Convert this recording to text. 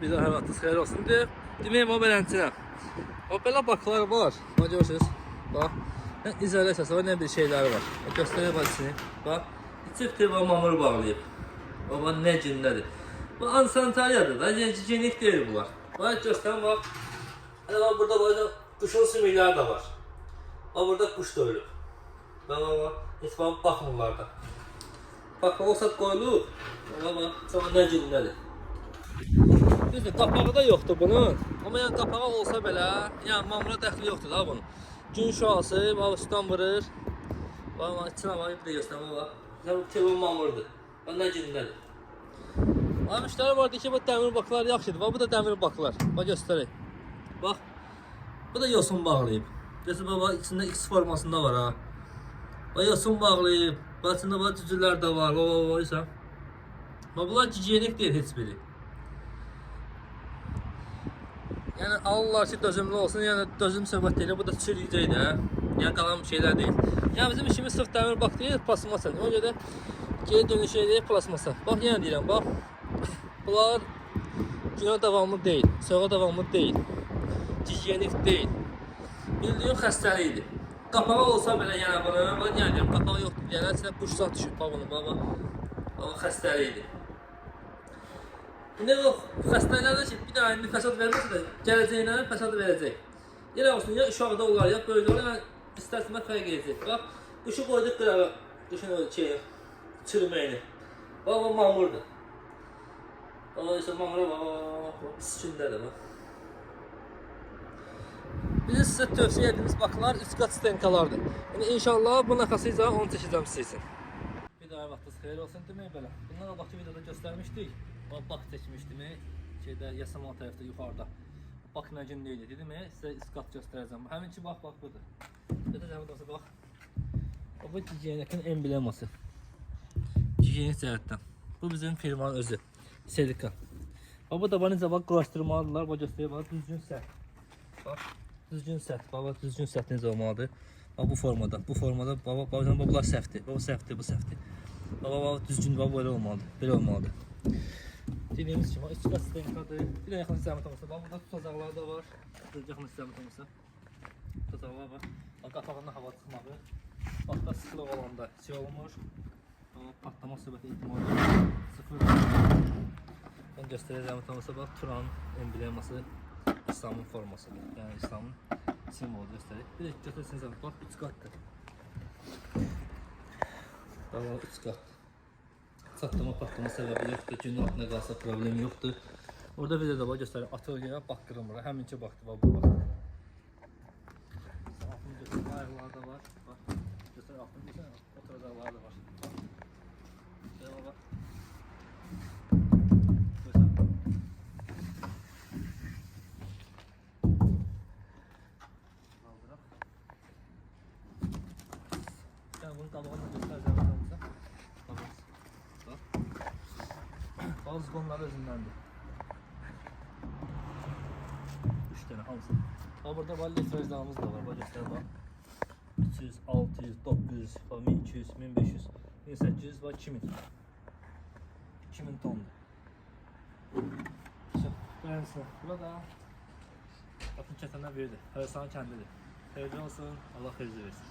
Bir daha hayatınız xeyir olsun deyip deməyim o belənçinə. O belə baklar var. Bax görürsünüz. Bax. İzolyasiyası var, ne bir şeyler var. Göstərək bacısını. Bax. İçib teva mamır bağlayıb. Baba ne cündədir. Bu ansanitariyadır da. Gigiyenik deyil bunlar. Bax göstərin bax. Hələ bax burada böyle quşun sümükləri də var. Bax burada quş da ölüb. Bax. Heç baxmırlar da. Bax olsa qoyulub. Bax. Sonra ne cündədir. Düzdür, qapağı da yoxdur bunun. Amma yəni qapağı olsa belə, yəni mamura dəxli yoxdur da bunun. Gün şüası, bax üstdən vurur. Bax içinə bax, bir də göstərmə bax. Bu telefon mamurdur. Bax nə gündədir. Bax müştəri vardı ki, bu dəmir baklar yaxşıdır. Bax bu da dəmir baklar. Bax göstərək. Bax. Bu da yosun bağlayıb. Görürsünüz bax içində X formasında var ha. Bax yosun bağlayıb. Bax içində bax cücülər də var. Bax isə. Bax bunlar gigiyenik deyil heç biri. Yani Allah ki dözümlü olsun, yani dözüm söhbət deyil, bu da çürüyəcək də, yəni qalan şeyler değil. Yəni bizim işimiz sırf dəmir bak deyil, plasmasa. Ona görə geri dönüş deyil, plasmasa. Bax yenə deyirəm, bax. Bunlar günə davamlı deyil, soğuğa davamlı deyil, gigiyenik deyil. Bildiğin xəstəlikdir. Qapağı olsa belə yəni bunun, yəni deyirəm, qapağı yoxdur, yəni içində quşsaq düşüb, bax bunu, bax. Bax xəstəlikdir. Ne o xəstəliklərdə ki, bir dənə fəsad verməsə də, gələcəyinə fəsad verəcək. Yerə olsun, ya uşaqda olar, ya böyükdə olar, yəni istərsəmə fərq edəcək. Bax, quşu qoyduq qırağa, quşun o çürüməyini. Bax, o mamurdur. O isə mamura bax, üstündədir, bax. Bizim sizə tövsiyə etdiyimiz baklar üst qat stenkalardır. Yəni inşallah bunun arxasıyla onu çəkəcəm sizə üçün. Bir daha vaxtınız xeyir olsun demək belə. Bundan qabaqki videoda göstərmişdik. Bak çəkmişdim, şeydə Yasamal tərəfdə yuxarıda. Bak nə gündəydi, dedim sizə üst qat göstərəcəm. Həminki bax budur. Gedəcəm burası bax. Bu gigiyenikin embleması. Gigiyenik cəhətdən. Bu bizim firmanın özü. Selika. Bu da necə bax quraşdırmalıdırlar, bax göstərək bax düzgün səth. Bax düzgün səth, bax düzgün səth necə olmalıdır. Bax bu formada, bu formada bax bunlar səhvdir. Bu səhvdir, bu səhvdir. Bax düzgün bax belə olmalıdır. Belə olmalıdır. Dediğimiz gibi üst qat stenkadır. Bir de yaxın istəmət olmasa, bax burada tutacaqlar da var. Yaxın istəmət olmasa tutacaqlar var. Qapağında hava çıxmağı. Bax da sıxlıq olanda şey olmur. Patlama söhbəti ihtimali sıfır. Ben göstərəcəm olmasa bax Turan embleması İslamın formasıdır. Yəni İslamın simvolu göstərir. Bir də götürsünüz bax üst qatdır. Bax üst qat. Satlama patlama səbəbi yoxdur, günün altına qalsa problem yoxdur. Orada bir də bax göstərir, atölyəyə bax qırılmır, həminki baxdı, bax bu bax. Altını göstərir, ayaqları da var, bax. Göstərir, altını göstərir, oturacaqları da var. Şöyə bax. Göstərir. Qaldıraq. Yəni bunun qabağını göstərəcəm. Bazı konular özündendir. 3 tane hamısı. Burada var litrajlarımız da var. Bacaklar var. 300, 600, 900, 1200, 1500, 1800 ve 2000. 2000 tondur. Beğensin. Burada bakın çetenden biridir. Haristanın kendidir. Hayırlı olsun. Allah hayırlı versin.